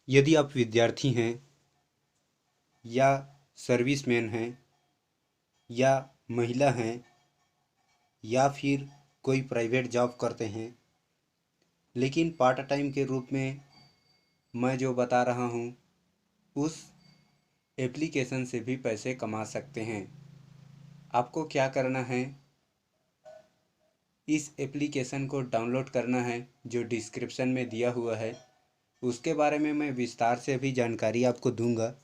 यदि आप विद्यार्थी हैं या सर्विसमैन हैं या महिला हैं या फिर कोई प्राइवेट जॉब करते हैं, लेकिन पार्ट टाइम के रूप में मैं जो बता रहा हूँ उस एप्लीकेशन से भी पैसे कमा सकते हैं। आपको क्या करना है, इस एप्लीकेशन को डाउनलोड करना है जो डिस्क्रिप्शन में दिया हुआ है। उसके बारे में मैं विस्तार से भी जानकारी आपको दूंगा।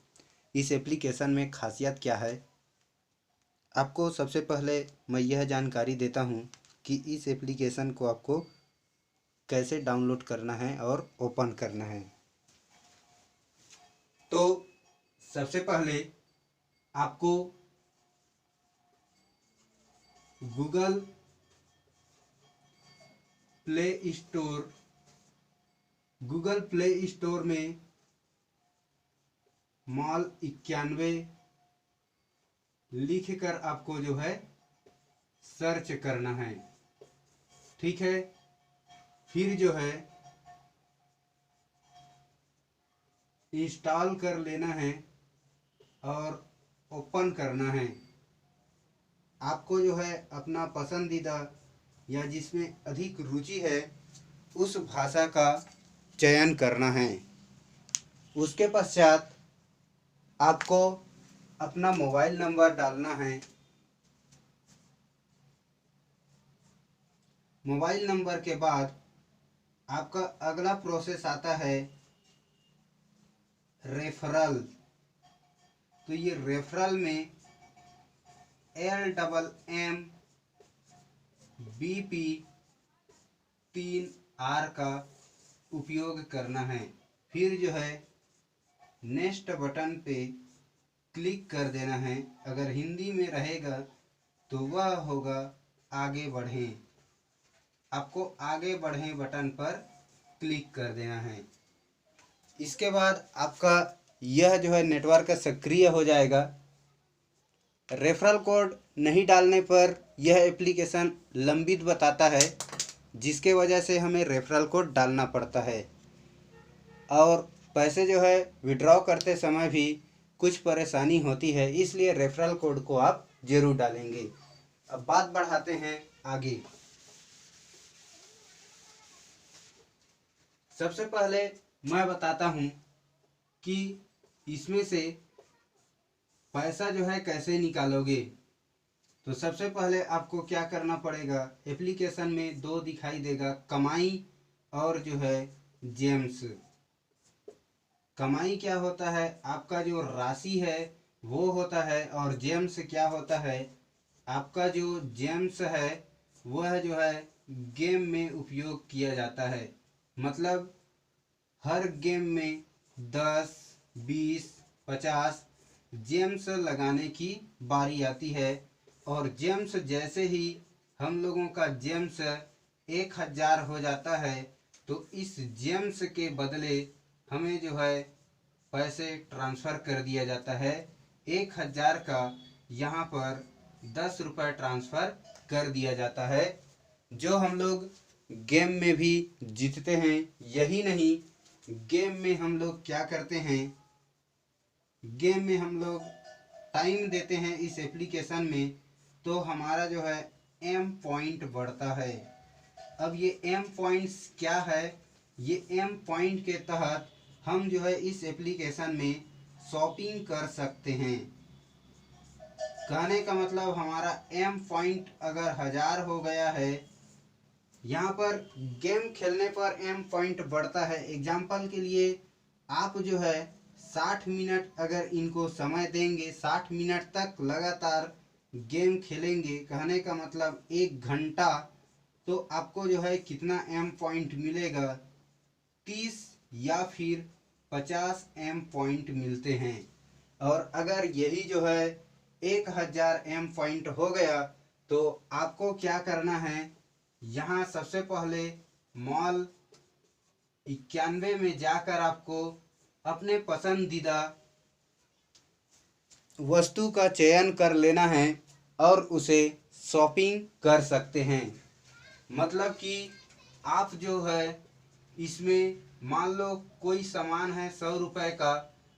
इस एप्लीकेशन में खासियत क्या है, आपको सबसे पहले मैं यह जानकारी देता हूं कि इस एप्लीकेशन को आपको कैसे डाउनलोड करना है और ओपन करना है। तो सबसे पहले आपको गूगल प्ले स्टोर में मॉल 91 लिख कर आपको जो है सर्च करना है। ठीक है, फिर जो है इंस्टॉल कर लेना है और ओपन करना है। आपको जो है अपना पसंदीदा या जिसमें अधिक रुचि है उस भाषा का चयन करना है। उसके पश्चात आपको अपना मोबाइल नंबर डालना है। मोबाइल नंबर के बाद आपका अगला प्रोसेस आता है रेफरल। तो ये रेफरल में LMMBP3R का उपयोग करना है। फिर जो है नेक्स्ट बटन पे क्लिक कर देना है। अगर हिंदी में रहेगा तो वह होगा आगे बढ़ें। आपको आगे बढ़ें बटन पर क्लिक कर देना है। इसके बाद आपका यह जो है नेटवर्क सक्रिय हो जाएगा। रेफरल कोड नहीं डालने पर यह एप्लीकेशन लंबित बताता है, जिसके वजह से हमें रेफरल कोड डालना पड़ता है और पैसे जो है विड्रॉ करते समय भी कुछ परेशानी होती है, इसलिए रेफरल कोड को आप जरूर डालेंगे। अब बात बढ़ाते हैं आगे। सबसे पहले मैं बताता हूं कि इसमें से पैसा जो है कैसे निकालोगे। तो सबसे पहले आपको क्या करना पड़ेगा, एप्लीकेशन में दो दिखाई देगा, कमाई और जो है जेम्स। कमाई क्या होता है, आपका जो राशि है वो होता है, और जेम्स क्या होता है, आपका जो जेम्स है वह जो है गेम में उपयोग किया जाता है। मतलब हर गेम में 10, 20, 50 जेम्स लगाने की बारी आती है, और जेम्स जैसे ही हम लोगों का जेम्स 1000 हो जाता है तो इस जेम्स के बदले हमें जो है पैसे ट्रांसफ़र कर दिया जाता है। 1000 का यहाँ पर 10 रुपये ट्रांसफ़र कर दिया जाता है, जो हम लोग गेम में भी जीतते हैं। यही नहीं, गेम में हम लोग क्या करते हैं, गेम में हम लोग टाइम देते हैं इस एप्लीकेशन में, तो हमारा जो है एम पॉइंट बढ़ता है। अब ये एम पॉइंट्स क्या है, ये एम पॉइंट के तहत हम जो है इस एप्लीकेशन में शॉपिंग कर सकते हैं। कहने का मतलब हमारा एम पॉइंट अगर 1000 हो गया है, यहाँ पर गेम खेलने पर एम पॉइंट बढ़ता है। एग्जाम्पल के लिए आप जो है 60 मिनट अगर इनको समय देंगे, 60 मिनट तक लगातार गेम खेलेंगे, कहने का मतलब 1 घंटा, तो आपको जो है कितना एम पॉइंट मिलेगा, 30 या फिर 50 एम पॉइंट मिलते हैं। और अगर यही जो है 1000 एम पॉइंट हो गया तो आपको क्या करना है, यहाँ सबसे पहले मॉल 91 में जाकर आपको अपने पसंदीदा वस्तु का चयन कर लेना है और उसे शॉपिंग कर सकते हैं। मतलब कि आप जो है इसमें मान लो कोई सामान है 100 रुपए का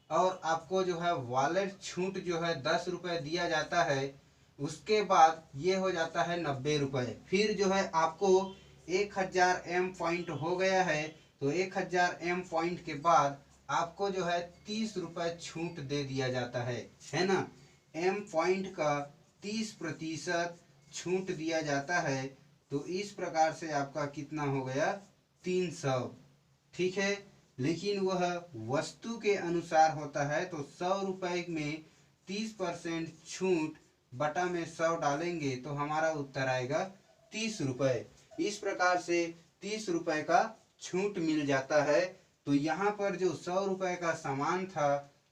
और आपको जो है वॉलेट छूट जो है 10 रुपए दिया जाता है, उसके बाद ये हो जाता है 90 रुपए। फिर जो है आपको 1000 एम पॉइंट हो गया है, तो 1000 एम पॉइंट के बाद आपको जो है 30 रुपए छूट दे दिया जाता है ना। एम पॉइंट का 30% छूट दिया जाता है, तो इस प्रकार से आपका कितना हो गया 300। ठीक है, लेकिन वह वस्तु के अनुसार होता है, तो 100 रुपए में 30% छूट बटा में 100 डालेंगे तो हमारा उत्तर आएगा 30 रुपए। इस प्रकार से 30 रुपए का छूट मिल जाता है। तो यहाँ पर जो 100 रुपए का सामान था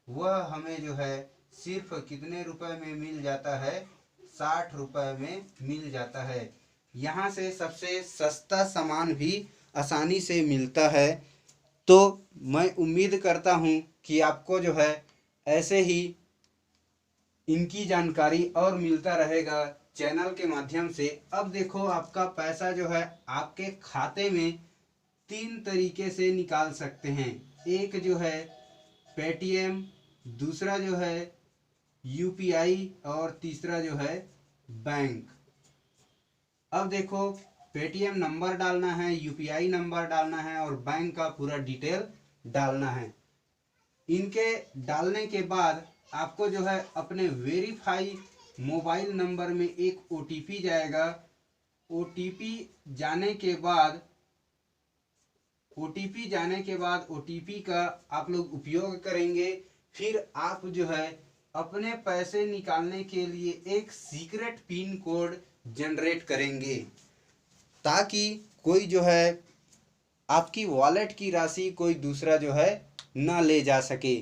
वह हमें जो है सिर्फ कितने रुपए में मिल जाता है, 60 रुपए में मिल जाता है। यहाँ से सबसे सस्ता सामान भी आसानी से मिलता है। तो मैं उम्मीद करता हूँ कि आपको जो है ऐसे ही इनकी जानकारी और मिलता रहेगा चैनल के माध्यम से। अब देखो आपका पैसा जो है आपके खाते में 3 तरीके से निकाल सकते हैं। एक जो है पेटीएम, दूसरा जो है यूपीआई और तीसरा जो है बैंक। अब देखो पेटीएम नंबर डालना है, यूपीआई नंबर डालना है और बैंक का पूरा डिटेल डालना है। इनके डालने के बाद आपको जो है अपने वेरीफाई मोबाइल नंबर में एक ओटीपी जाएगा। ओटीपी जाने के बाद ओटीपी का आप लोग उपयोग करेंगे। फिर आप जो है अपने पैसे निकालने के लिए एक सीक्रेट पिन कोड जनरेट करेंगे, ताकि कोई जो है आपकी वॉलेट की राशि कोई दूसरा जो है ना ले जा सके।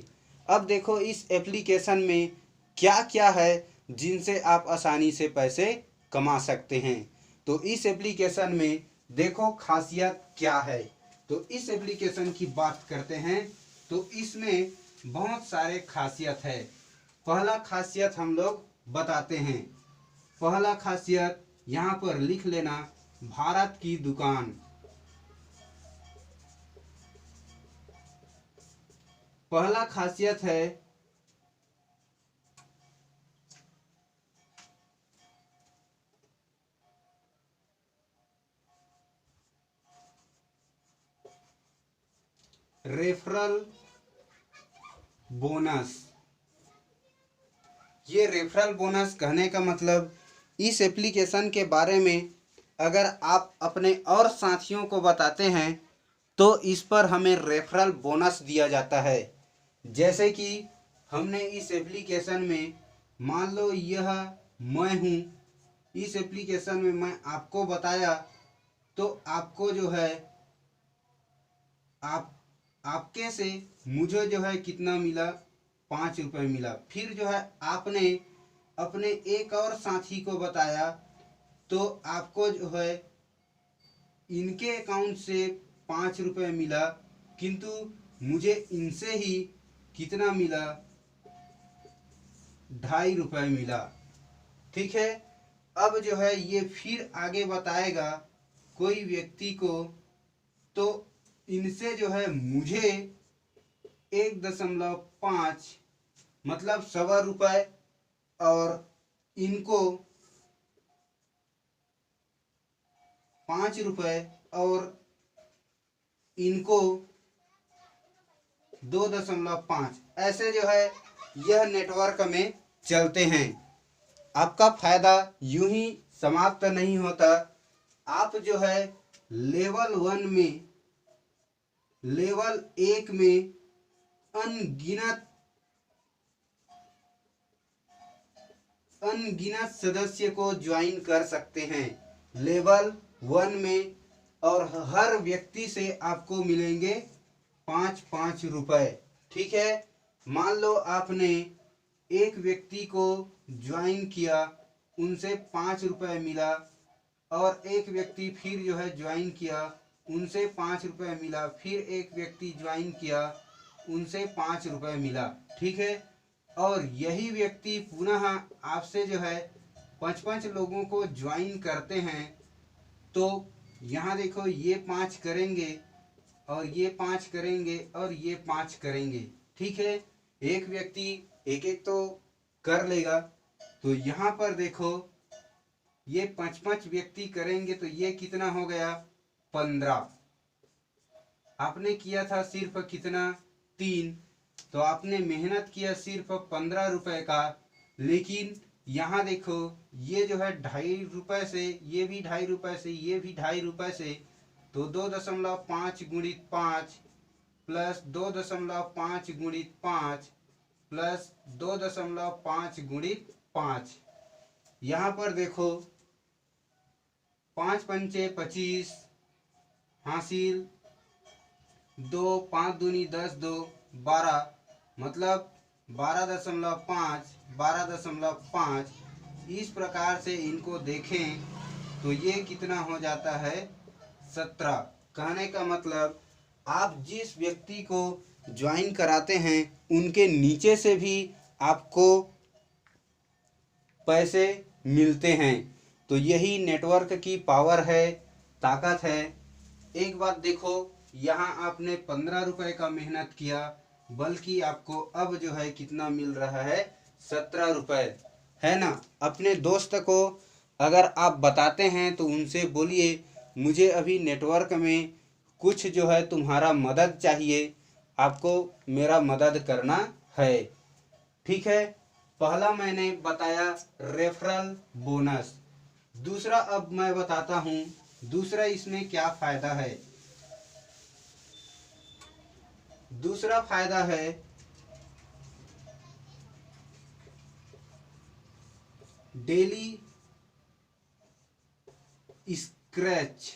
अब देखो इस एप्लीकेशन में क्या क्या है जिनसे आप आसानी से पैसे कमा सकते हैं। तो इस एप्लीकेशन में देखो खासियत क्या है। तो इस एप्लीकेशन की बात करते हैं तो इसमें बहुत सारे खासियत है। पहला खासियत हम लोग बताते हैं। पहला खासियत यहाँ पर लिख लेना, भारत की दुकान। पहला खासियत है रेफरल बोनस। ये रेफरल बोनस कहने का मतलब इस एप्लीकेशन के बारे में अगर आप अपने और साथियों को बताते हैं तो इस पर हमें रेफरल बोनस दिया जाता है। जैसे कि हमने इस एप्लीकेशन में मान लो यह मैं हूँ, इस एप्लीकेशन में मैं आपको बताया तो आपको जो है आपके से मुझे जो है कितना मिला, 5 रुपए मिला। फिर जो है आपने अपने एक और साथी को बताया तो आपको जो है इनके अकाउंट से 5 रुपए मिला, किंतु मुझे इनसे ही कितना मिला, 2.5 रुपए मिला। ठीक है, अब जो है ये फिर आगे बताएगा कोई व्यक्ति को, तो इनसे जो है मुझे 1.5 मतलब 1.25 और इनको 5 रुपए और इनको 2.5, ऐसे जो है यह नेटवर्क में चलते हैं। आपका फायदा यूं ही समाप्त नहीं होता। आप जो है लेवल 1 में, लेवल 1 में अनगिनत सदस्य को ज्वाइन कर सकते हैं लेवल 1 में, और हर व्यक्ति से आपको मिलेंगे 5-5 रुपए। ठीक है, मान लो आपने एक व्यक्ति को ज्वाइन किया, उनसे 5 रुपए मिला, और एक व्यक्ति फिर जो है ज्वाइन किया, उनसे 5 रुपए मिला, फिर एक व्यक्ति ज्वाइन किया, उनसे 5 रुपए मिला। ठीक है, और यही व्यक्ति पुनः आपसे जो है 5-5 लोगों को ज्वाइन करते हैं। तो यहाँ देखो ये 5 करेंगे और ये 5 करेंगे और ये 5 करेंगे। ठीक है, एक व्यक्ति एक एक तो कर लेगा। तो यहाँ पर देखो ये 5-5 व्यक्ति करेंगे तो ये कितना हो गया, 15। आपने किया था सिर्फ कितना, 3। तो आपने मेहनत किया सिर्फ 15 रुपए का। लेकिन यहाँ देखो ये जो है 2.5 रुपए से, ये भी 2.5 रुपए से, ये भी 2.5 रुपए से, तो 2.5 गुणित 5 प्लस 2.5 गुणित 5 प्लस 2.5 गुणित 5। यहाँ पर देखो 5 पंचे 25 हासिल, 2 5 दूनी 10, 2 12, मतलब 12.5 12.5। इस प्रकार से इनको देखें तो ये कितना हो जाता है, 17। कहने का मतलब आप जिस व्यक्ति को ज्वाइन कराते हैं उनके नीचे से भी आपको पैसे मिलते हैं। तो यही नेटवर्क की पावर है, ताकत है। एक बात देखो, यहाँ आपने 15 रुपए का मेहनत किया, बल्कि आपको अब जो है कितना मिल रहा है, 17 रुपए, है ना। अपने दोस्त को अगर आप बताते हैं तो उनसे बोलिए मुझे अभी नेटवर्क में कुछ जो है तुम्हारा मदद चाहिए, आपको मेरा मदद करना है। ठीक है, पहला मैंने बताया रेफरल बोनस। दूसरा अब मैं बताता हूँ, दूसरा इसमें क्या फायदा है। दूसरा फायदा है डेली स्क्रैच।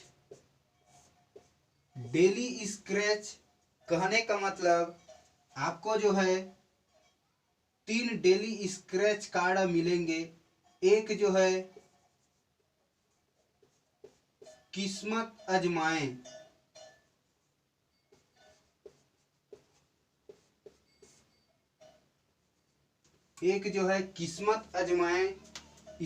डेली स्क्रैच कहने का मतलब आपको जो है 3 डेली स्क्रैच कार्ड मिलेंगे। एक जो है किस्मत आजमाएं, एक जो है किस्मत आजमाएं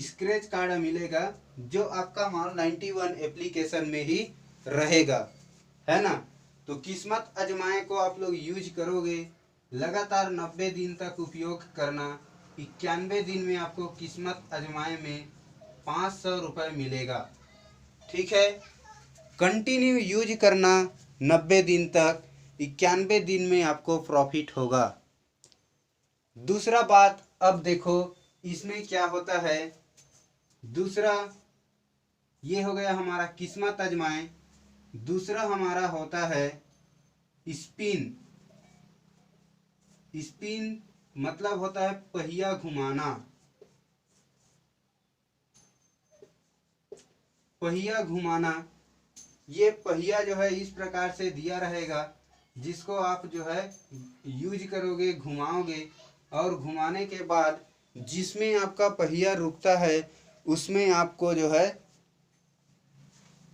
स्क्रैच कार्ड मिलेगा, जो आपका माल 91 एप्लीकेशन में ही रहेगा, है ना। तो किस्मत आजमाएं को आप लोग यूज करोगे, लगातार 90 दिन तक उपयोग करना। 91 दिन में आपको किस्मत आजमाएं में 500 रुपये मिलेगा। ठीक है, कंटिन्यू यूज करना 90 दिन तक, 91 दिन में आपको प्रॉफिट होगा। दूसरा बात अब देखो इसमें क्या होता है। दूसरा ये हो गया हमारा किस्मत आजमाएं। दूसरा हमारा होता है स्पिन। स्पिन मतलब होता है पहिया घुमाना। पहिया घुमाना, ये पहिया जो है इस प्रकार से दिया रहेगा, जिसको आप जो है यूज करोगे, घुमाओगे, और घुमाने के बाद जिसमें आपका पहिया रुकता है उसमें आपको जो है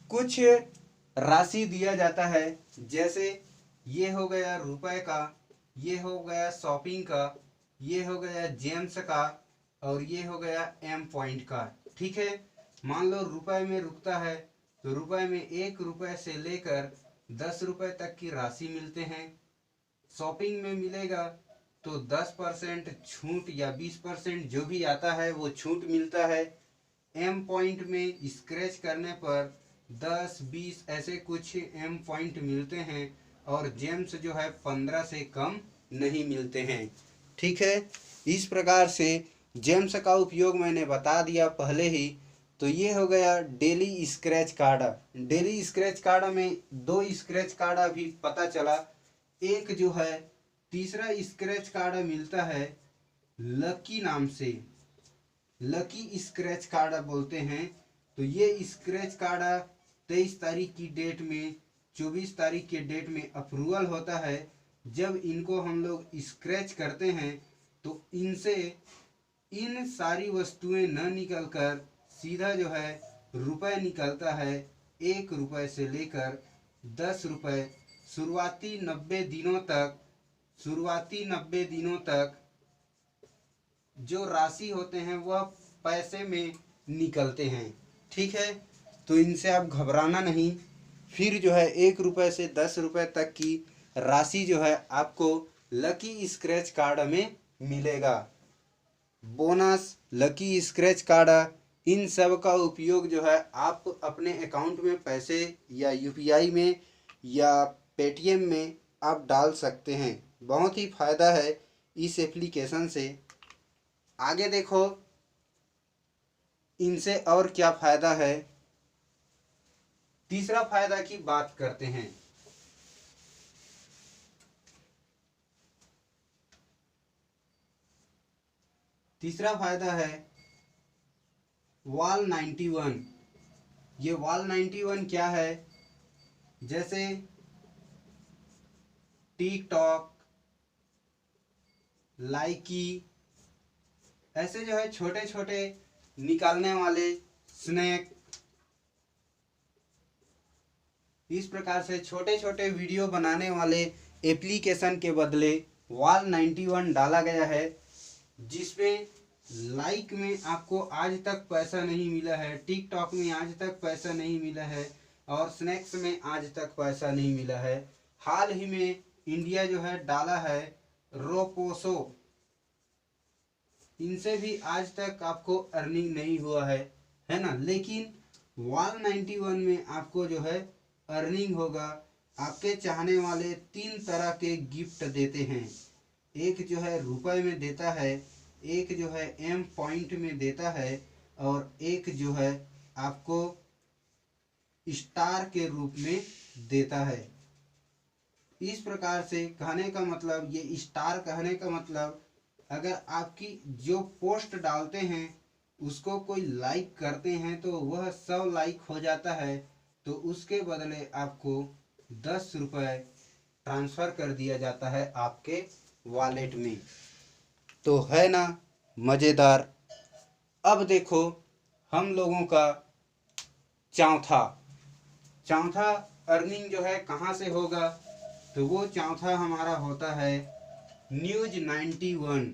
कुछ राशि दिया जाता है। जैसे ये हो गया रुपए का, ये हो गया शॉपिंग का, ये हो गया जेम्स का, और ये हो गया एम पॉइंट का। ठीक है, मान लो रुपए में रुकता है तो रुपए में 1 रुपए से लेकर 10 रुपए तक की राशि मिलते हैं। शॉपिंग में मिलेगा तो 10% छूट या 20% जो भी आता है वो छूट मिलता है। एम पॉइंट में स्क्रैच करने पर 10-20 ऐसे कुछ एम पॉइंट मिलते हैं, और जेम्स जो है 15 से कम नहीं मिलते हैं। ठीक है, इस प्रकार से जेम्स का उपयोग मैंने बता दिया पहले ही। तो ये हो गया daily scratch card. Daily scratch card में 2 स्क्रैच कार्ड अभी पता चला। एक जो है तीसरा स्क्रैच कार्ड मिलता है लकी नाम से, लकी स्क्रैच कार्ड बोलते हैं। तो ये स्क्रैच कार्ड 23 तारीख की डेट में, 24 तारीख के डेट में अप्रूवल होता है। जब इनको हम लोग स्क्रैच करते हैं तो इनसे इन सारी वस्तुएं न निकलकर सीधा जो है रुपए निकलता है। 1 रुपए से लेकर 10 रुपए शुरुआती 90 दिनों तक जो राशि होते हैं वह पैसे में निकलते हैं। ठीक है, तो इनसे आप घबराना नहीं। फिर जो है 1 रुपये से 10 रुपये तक की राशि जो है आपको लकी स्क्रैच कार्ड में मिलेगा। बोनस, लकी स्क्रैच कार्ड, इन सब का उपयोग जो है आप अपने अकाउंट में पैसे या यूपीआई में या पेटीएम में आप डाल सकते हैं। बहुत ही फ़ायदा है इस एप्लीकेशन से। आगे देखो इनसे और क्या फ़ायदा है। तीसरा फायदा की बात करते हैं। तीसरा फायदा है वॉल 91। ये वॉल 91 क्या है? जैसे टिकटॉक, लाइकी, ऐसे जो है छोटे छोटे निकालने वाले स्नैक, इस प्रकार से छोटे छोटे वीडियो बनाने वाले एप्लीकेशन के बदले वॉल 91 डाला गया है, जिसमें लाइक में आपको आज तक पैसा नहीं मिला है, टिकटॉक में आज तक पैसा नहीं मिला है और स्नैक्स में आज तक पैसा नहीं मिला है। हाल ही में इंडिया जो है डाला है रोपोसो, इनसे भी आज तक आपको अर्निंग नहीं हुआ है ना। लेकिन वॉल 91 में आपको जो है अर्निंग होगा। आपके चाहने वाले 3 तरह के गिफ्ट देते हैं। एक जो है रुपए में देता है, एक जो है एम पॉइंट में देता है और एक जो है आपको स्टार के रूप में देता है। इस प्रकार से कहने का मतलब, ये स्टार कहने का मतलब, अगर आपकी जो पोस्ट डालते हैं उसको कोई लाइक करते हैं तो वह 100 लाइक हो जाता है, तो उसके बदले आपको 10 रुपये ट्रांसफ़र कर दिया जाता है आपके वॉलेट में। तो है ना मज़ेदार। अब देखो हम लोगों का चौथा अर्निंग जो है कहाँ से होगा, तो वो चौथा हमारा होता है न्यूज 91।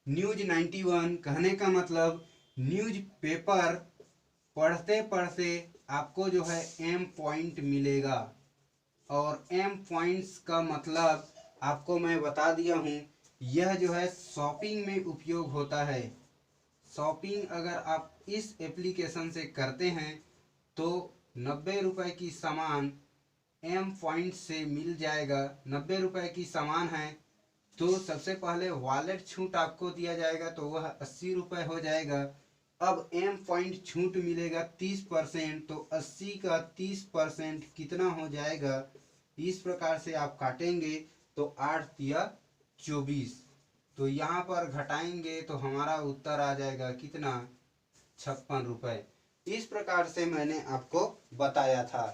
न्यूज 91 कहने का मतलब न्यूज पेपर पढ़ते पढ़ते आपको जो है एम पॉइंट मिलेगा। और एम पॉइंट्स का मतलब आपको मैं बता दिया हूँ, यह जो है शॉपिंग में उपयोग होता है। शॉपिंग अगर आप इस एप्लीकेशन से करते हैं तो 90 रुपये की सामान एम पॉइंट से मिल जाएगा। 90 रुपये की सामान है तो सबसे पहले वॉलेट छूट आपको दिया जाएगा, तो वह 80 रुपये हो जाएगा। अब एम पॉइंट छूट मिलेगा 30%, तो 80 का 30% कितना हो जाएगा, इस प्रकार से आप काटेंगे तो 8 या 24, तो यहाँ पर घटाएंगे तो हमारा उत्तर आ जाएगा कितना, 56 रुपये। इस प्रकार से मैंने आपको बताया था।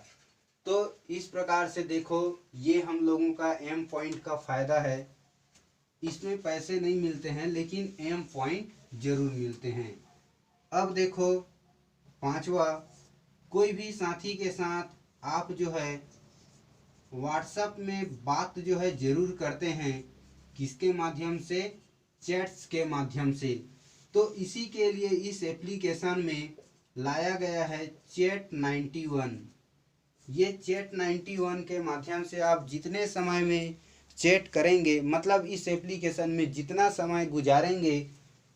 तो इस प्रकार से देखो ये हम लोगों का एम पॉइंट का फ़ायदा है। इसमें पैसे नहीं मिलते हैं लेकिन एम पॉइंट जरूर मिलते हैं। अब देखो पांचवा, कोई भी साथी के साथ आप जो है व्हाट्सएप में बात जो है जरूर करते हैं, किसके माध्यम से, चैट्स के माध्यम से। तो इसी के लिए इस एप्लीकेशन में लाया गया है चैट 91। ये चैट 91 के माध्यम से आप जितने समय में चैट करेंगे, मतलब इस एप्लीकेशन में जितना समय गुजारेंगे,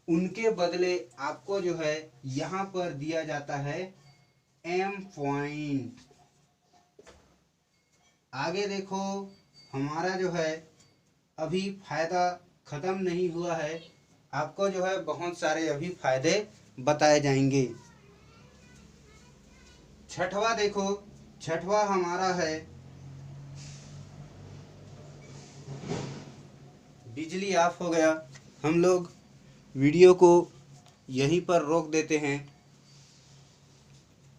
उनके बदले आपको जो है यहाँ पर दिया जाता है एम पॉइंट। आगे देखो हमारा जो है अभी फ़ायदा ख़त्म नहीं हुआ है, आपको जो है बहुत सारे अभी फ़ायदे बताए जाएंगे। छठवा देखो, छठवा हमारा है बिजली ऑफ हो गया, हम लोग वीडियो को यहीं पर रोक देते हैं।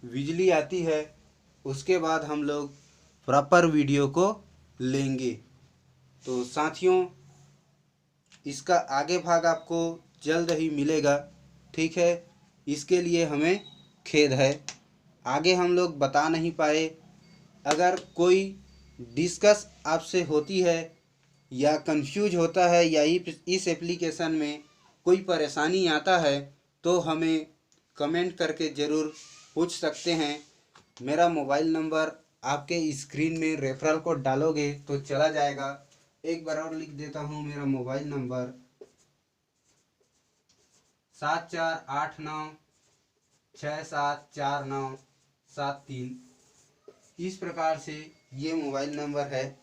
बिजली आती है उसके बाद हम लोग प्रॉपर वीडियो को लेंगे। तो साथियों इसका आगे भाग आपको जल्द ही मिलेगा, ठीक है। इसके लिए हमें खेद है, आगे हम लोग बता नहीं पाए। अगर कोई डिस्कस आपसे होती है या कंफ्यूज होता है या इस एप्लीकेशन में कोई परेशानी आता है तो हमें कमेंट करके ज़रूर पूछ सकते हैं। मेरा मोबाइल नंबर आपके स्क्रीन में रेफरल कोड डालोगे तो चला जाएगा। एक बार और लिख देता हूँ, मेरा मोबाइल नंबर 7489674973। इस प्रकार से ये मोबाइल नंबर है।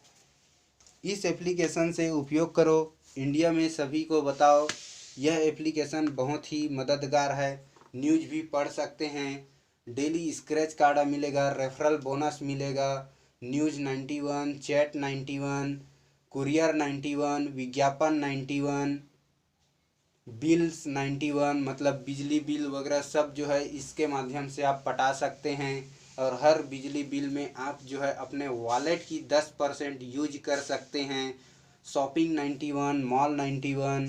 इस एप्लीकेशन से उपयोग करो, इंडिया में सभी को बताओ। यह एप्लीकेशन बहुत ही मददगार है। न्यूज़ भी पढ़ सकते हैं, डेली स्क्रैच कार्ड मिलेगा, रेफरल बोनस मिलेगा, न्यूज़ 91, चैट 91, कुरियर 91, विज्ञापन 91, बिल्स 91, मतलब बिजली बिल वगैरह सब जो है इसके माध्यम से आप पटा सकते हैं। और हर बिजली बिल में आप जो है अपने वॉलेट की 10% यूज कर सकते हैं। शॉपिंग 91, मॉल 91,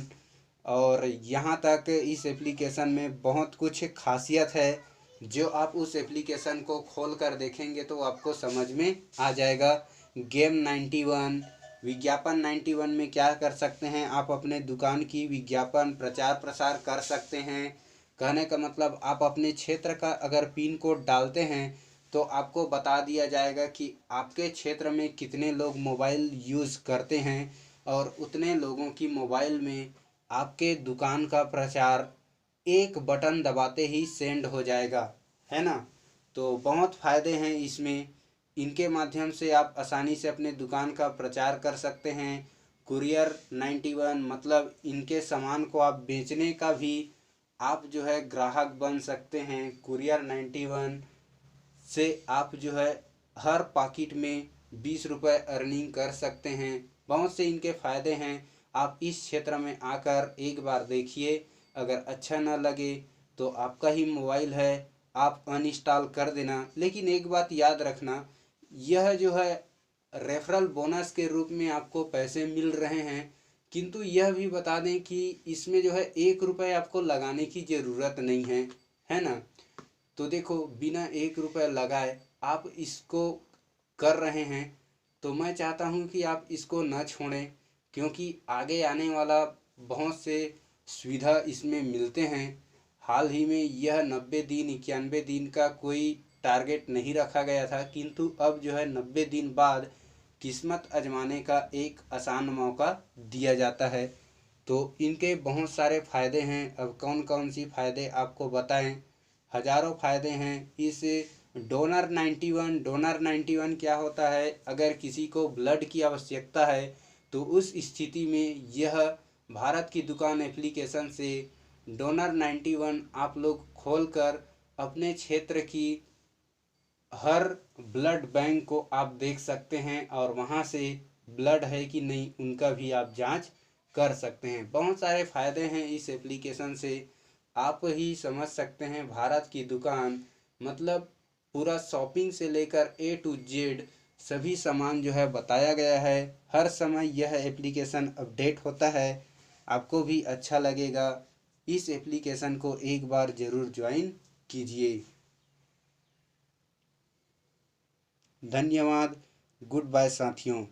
और यहाँ तक इस एप्लीकेशन में बहुत कुछ खासियत है जो आप उस एप्लीकेशन को खोल कर देखेंगे तो आपको समझ में आ जाएगा। गेम 91, विज्ञापन 91 में क्या कर सकते हैं, आप अपने दुकान की विज्ञापन प्रचार प्रसार कर सकते हैं। कहने का मतलब आप अपने क्षेत्र का अगर पिन कोड डालते हैं तो आपको बता दिया जाएगा कि आपके क्षेत्र में कितने लोग मोबाइल यूज़ करते हैं और उतने लोगों की मोबाइल में आपके दुकान का प्रचार एक बटन दबाते ही सेंड हो जाएगा, है ना। तो बहुत फ़ायदे हैं इसमें। इनके माध्यम से आप आसानी से अपने दुकान का प्रचार कर सकते हैं। कुरियर 91 मतलब इनके सामान को आप बेचने का भी आप जो है ग्राहक बन सकते हैं। कुरियर 91 से आप जो है हर पाकिट में 20 रुपये अर्निंग कर सकते हैं। बहुत से इनके फ़ायदे हैं। आप इस क्षेत्र में आकर एक बार देखिए, अगर अच्छा ना लगे तो आपका ही मोबाइल है, आप अनइंस्टॉल कर देना। लेकिन एक बात याद रखना, यह जो है रेफरल बोनस के रूप में आपको पैसे मिल रहे हैं, किंतु यह भी बता दें कि इसमें जो है 1 रुपये आपको लगाने की ज़रूरत नहीं है ना। तो देखो, बिना 1 रुपये लगाए आप इसको कर रहे हैं, तो मैं चाहता हूं कि आप इसको न छोड़ें, क्योंकि आगे आने वाला बहुत से सुविधा इसमें मिलते हैं। हाल ही में यह 90 दिन 91 दिन का कोई टारगेट नहीं रखा गया था, किंतु अब जो है 90 दिन बाद किस्मत आजमाने का एक आसान मौका दिया जाता है। तो इनके बहुत सारे फ़ायदे हैं। अब कौन कौन सी फ़ायदे आपको बताएं, हज़ारों फ़ायदे हैं इस डोनर 91। डोनर 91 क्या होता है, अगर किसी को ब्लड की आवश्यकता है तो उस स्थिति में यह भारत की दुकान एप्लीकेशन से डोनर 91 आप लोग खोलकर अपने क्षेत्र की हर ब्लड बैंक को आप देख सकते हैं और वहां से ब्लड है कि नहीं उनका भी आप जांच कर सकते हैं। बहुत सारे फ़ायदे हैं इस एप्लीकेशन से, आप ही समझ सकते हैं। भारत की दुकान मतलब पूरा शॉपिंग से लेकर A to Z सभी सामान जो है बताया गया है। हर समय यह एप्लीकेशन अपडेट होता है, आपको भी अच्छा लगेगा। इस एप्लीकेशन को एक बार ज़रूर ज्वाइन कीजिए। धन्यवाद। गुड बाय साथियों।